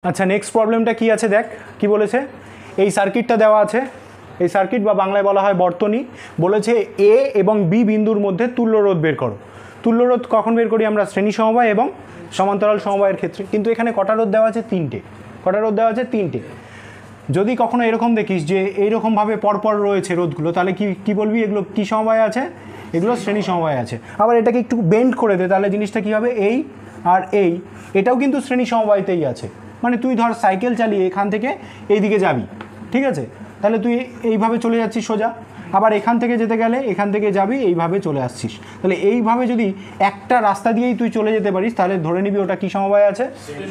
আচ্ছা নেক্সট প্রবলেমটা কি আছে দেখ কি বলেছে এই সার্কিটটা দেওয়া আছে এই সার্কিট বা বাংলায় বলা হয় বর্তনী বলেছে এ এবং বি বিন্দুর মধ্যে তুল্য রোধ বের করো তুল্য রোধ কখন বের করি আমরা শ্রেণী সমবায় এবং সমান্তরাল সমবায়ের ক্ষেত্রে কিন্তু এখানে কটা রোধ দেওয়া আছে তিনটে কটা রোধ দেওয়া আছে তিনটে যদি কখনো এরকম দেখিস যে এইরকমভাবে পরপর রয়েছে রোধগুলো তাহলে কি বলবি এগুলো কি সমবায় আছে এগুলো শ্রেণী সমবায় আছে আবার এটাকে একটু বেন্ড করে দে তাহলে জিনিসটা কী হবে এই আর এই এটাও কিন্তু শ্রেণী সমবায়তেই আছে মানে তুই ধর সাইকেল চালিয়ে এখান থেকে এই দিকে যাবি ঠিক আছে তাহলে তুই এইভাবে চলে যাচ্ছিস সোজা আবার এখান থেকে যেতে গেলে এখান থেকে যাবি এইভাবে চলে আসছিস তাহলে এইভাবে যদি একটা রাস্তা দিয়েই তুই চলে যেতে পারিস তাহলে ধরে নিবি ওটা কি সমবায় আছে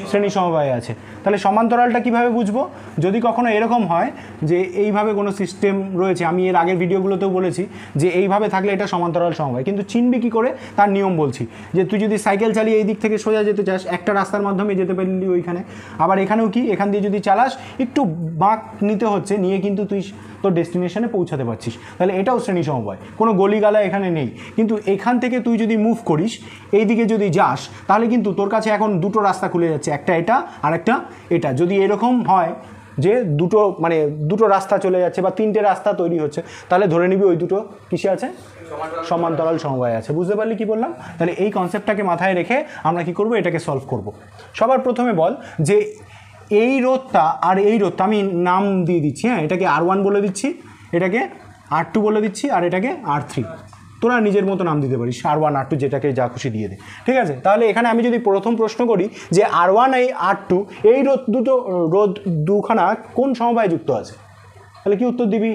শ্রেণী সমবায় আছে তাহলে সমান্তরালটা কিভাবে বুঝবো যদি কখনো এরকম হয় যে এইভাবে কোনো সিস্টেম রয়েছে আমি এর আগের ভিডিওগুলোতেও বলেছি যে এইভাবে থাকলে এটা সমান্তরাল সমবায় কিন্তু চিনবি কী করে তার নিয়ম বলছি যে তুই যদি সাইকেল চালিয়ে এই দিক থেকে সোজা যেতে চাস একটা রাস্তার মাধ্যমে যেতে পারলি ওইখানে আবার এখানেও কি এখান দিয়ে যদি চালাস একটু বাঁক নিতে হচ্ছে নিয়ে কিন্তু তুই তোর ডেস্টিনেশনে পৌঁছাতে পারছিস তাহলে এটাও শ্রেণী সমবায় কোনো গলিগালা এখানে নেই কিন্তু এখান থেকে তুই যদি মুভ করিস এই দিকে যদি যাস তাহলে কিন্তু তোর কাছে এখন দুটো রাস্তা খুলে যাচ্ছে একটা এটা আর একটা এটা যদি এরকম হয় যে দুটো রাস্তা চলে যাচ্ছে বা তিনটে রাস্তা তৈরি হচ্ছে তাহলে ধরে নিবি ওই দুটো কিসে আছে সমান্তরাল সমবায় আছে বুঝতে পারলি কি বললাম তাহলে এই কনসেপ্টটাকে মাথায় রেখে আমরা কি করব এটাকে সলভ করব সবার প্রথমে বল যে এই রোধটা আর এই রোধটা আমি নাম দিয়ে দিচ্ছি হ্যাঁ এটাকে R1 বলে দিচ্ছি এটাকে R2 বলে দিচ্ছি আর এটাকে R3 তোরা নিজের মতো নাম দিতে পারিস R1 R2 যেটাকে যা খুশি দিয়ে দে ঠিক আছে তাহলে এখানে আমি যদি প্রথম প্রশ্ন করি যে R1 এই R2 এই রোধ দুখানা কোন সমবায়ে যুক্ত আছে তাহলে কি উত্তর দিবি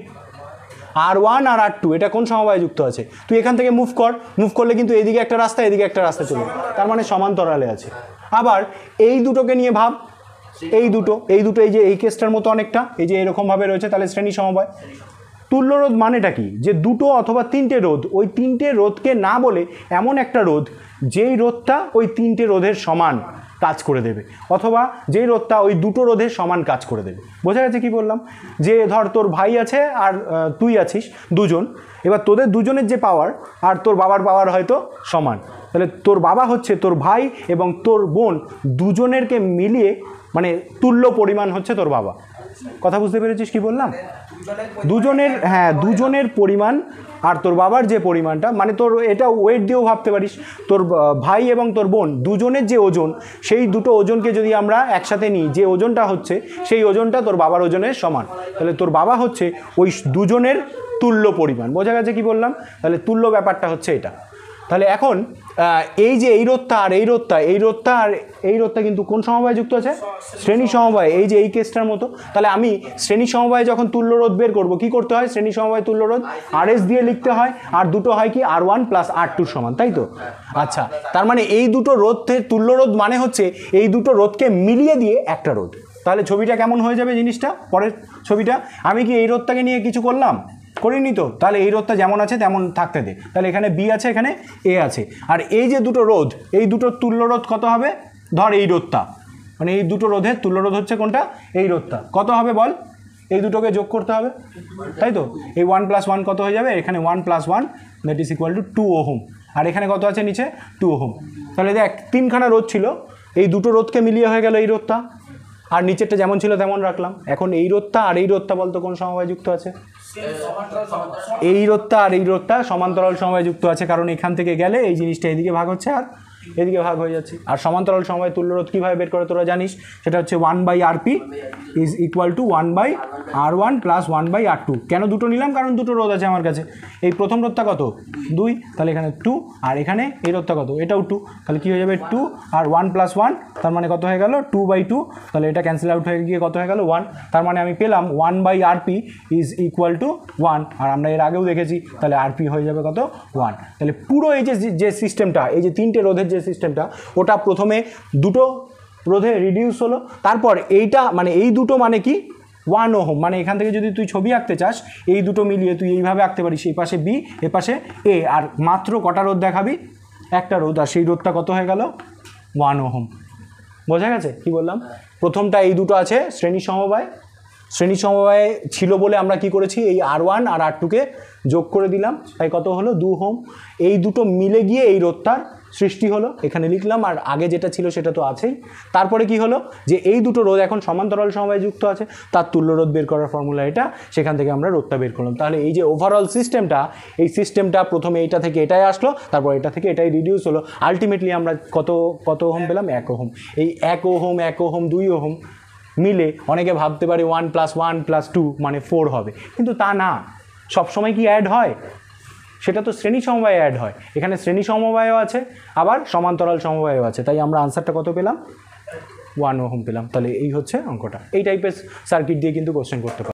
R1 আর R2 এটা কোন সমবায়ে যুক্ত আছে তুই এখান থেকে মুভ করলে কিন্তু এইদিকে একটা রাস্তা এদিকে একটা রাস্তা চলে তার মানে সমান্তরালে আছে আবার এই দুটোকে নিয়ে ভাব এই দুটো এই যে এই কেসটার মতো অনেকটা এই যে এরকমভাবে রয়েছে তাহলে শ্রেণী সমবায় তুল্য রোধ মানেটা কি যে দুটো অথবা তিনটে রোধ ওই তিনটে রোধকে না বলে এমন একটা রোধ যেই রোধটা ওই তিনটে রোধের সমান কাজ করে দেবে অথবা যেই রোধটা ওই দুটো রোধের সমান কাজ করে দেবে বোঝা গেছে কি বললাম যে ধর তোর ভাই আছে আর তুই আছিস দুজন এবার তোদের দুজনের যে পাওয়ার আর তোর বাবার পাওয়ার হয়তো সমান তাহলে তোর বাবা হচ্ছে তোর ভাই এবং তোর বোন দুজনেরকে মিলিয়ে মানে তুল্য পরিমাণ হচ্ছে তোর বাবা কথা বুঝতে পেরেছিস কি বললাম দুজনের পরিমাণ আর তোর বাবার যে পরিমাণটা মানে তোর এটা ওয়েট দিয়েও ভাবতে পারিস তোর ভাই এবং তোর বোন দুজনের যে ওজন সেই দুটো ওজনকে যদি আমরা একসাথে নিই যে ওজনটা হচ্ছে সেই ওজনটা তোর বাবার ওজনের সমান তাহলে তোর বাবা হচ্ছে ওই দুজনের তুল্য পরিমাণ বোঝা গেছে কি বললাম তাহলে তুল্য ব্যাপারটা হচ্ছে এটা তাহলে এখন এই যে এই রোধটা আর এই রোধটা কিন্তু কোন সমবায়ে যুক্ত আছে শ্রেণী সমবায় এই যে এই কেসটার মতো তাহলে আমি শ্রেণী সমবায়ে যখন তুল্য রোধ বের করব কি করতে হয় শ্রেণী সমবায় তুল্য রোধ RS দিয়ে লিখতে হয় আর দুটো হয় কি R1 প্লাস R2 সমান তাই তো আচ্ছা তার মানে এই দুটো রোধের তুল্য রোধ মানে হচ্ছে এই দুটো রোধকে মিলিয়ে দিয়ে একটা রোধ তাহলে ছবিটা কেমন হয়ে যাবে জিনিসটা পরের ছবিটা আমি কি এই রোধটাকে নিয়ে কিছু করলাম করিনি তো তাহলে এই রোধটা যেমন আছে তেমন থাকতে দে তাহলে এখানে বি আছে এখানে এ আছে আর এই যে দুটো রোধ এই দুটোর তুল্য রোধ কত হবে ধর এই রোধটা মানে এই দুটো রোধের তুল্য রোধ হচ্ছে কোনটা এই রোধটা কত হবে বল এই দুটোকে যোগ করতে হবে তাই তো এই 1 + 1 কত হয়ে যাবে এখানে 1 + 1 that is equal to 2 ohm আর এখানে কত আছে নিচে 2 ওহম তাহলে দেখ তিনখানা রোধ ছিল এই দুটো রোধকে মিলিয়ে হয়ে গেল এই রোধটা আর নিচেরটা যেমন ছিল তেমন রাখলাম এখন এই রোধটা আর এই রোধটা বলতো কোন সমবায়ে যুক্ত আছে এই রোধটা আর এই রোধটা সমান্তরাল সমবায়ে যুক্ত আছে কারণ এখান থেকে গেলে এই জিনিসটা এদিকে ভাগ হচ্ছে আর এদিকে ভাগ হয়ে যাচ্ছে আর সমান্তরাল সমবায় তুল্য রোধ কীভাবে বের করে তোরা জানিস সেটা হচ্ছে 1/RP is equal two 1/R1 plus 1/R2 কেন দুটো নিলাম কারণ দুটো রোধ আছে আমার কাছে এই প্রথম রোধটা কত 2 তাহলে এখানে 2 আর এখানে এই রোধটা কত এটাও 2 তাহলে কী হয়ে যাবে 2 আর 1 + 1 তার মানে কত হয়ে গেল 2/2 তাহলে এটা ক্যান্সেল আউট হয়ে গিয়ে কত হয়ে গেল 1 তার মানে আমি পেলাম 1/RP ইজ ইকুয়াল টু 1 আর আমরা এর আগেও দেখেছি তাহলে RP হয়ে যাবে কত 1 তাহলে পুরো এই যে সিস্টেমটা এই যে তিনটে রোধের যে সিস্টেমটা ওটা প্রথমে দুটো রোধে রিডিউস হলো তারপর এইটা মানে এই দুটো মানে কি 1 ওহম মানে এখান থেকে যদি তুই ছবি আঁকতে চাস এই দুটো মিলিয়ে তুই এইভাবে আঁকতে পারিস এই পাশে বি এ পাশে এ আর মাত্র কটা রোধ দেখাবি একটা রোধ আর সেই রোধটা কত হয়ে গেল 1 ওহম বোঝা গেছে কি বললাম প্রথমটা এই দুটো আছে শ্রেণী সমবায়ে ছিল বলে আমরা কি করেছি এই R1 আর R2কে যোগ করে দিলাম তাই কত হলো 2 ওহম এই দুটো মিলে গিয়ে এই রোধটার সৃষ্টি হলো, এখানে লিখলাম, আর আগে যেটা ছিল সেটা তো আছেই। তারপরে কি হলো, যে এই দুটো রোধ এখন সমান্তরাল সমবায়ে যুক্ত আছে, তার তুল্য রোধ বের করার ফর্মুলা এটা, সেখান থেকে আমরা রোধটা বের করলাম। তাহলে এই যে ওভারঅল সিস্টেমটা, এই সিস্টেমটা প্রথমে এইটা থেকে এটাই আসলো, তারপর এটা থেকে এটাই রিডিউস হলো, আলটিমেটলি আমরা কত ওহম পেলাম, 1 ওহম। এই 1 ওহম 2 ওহম মিলে অনেকে ভাবতে পারে 1 + 1 + 2 মানে 4 হবে, কিন্তু তা না। সবসময় কি অ্যাড হয়? সেটা তো শ্রেণী সমবায়ে অ্যাড হয়। এখানে শ্রেণী সমবায়ও আছে, আবার সমান্তরাল সমবায়ও আছে, তাই আমরা আনসারটা কত পেলাম, 1 ওহম পেলাম। তাহলে এই হচ্ছে অঙ্কটা। এই টাইপের সার্কিট দিয়ে কিন্তু কোশ্চেন করতে পারে।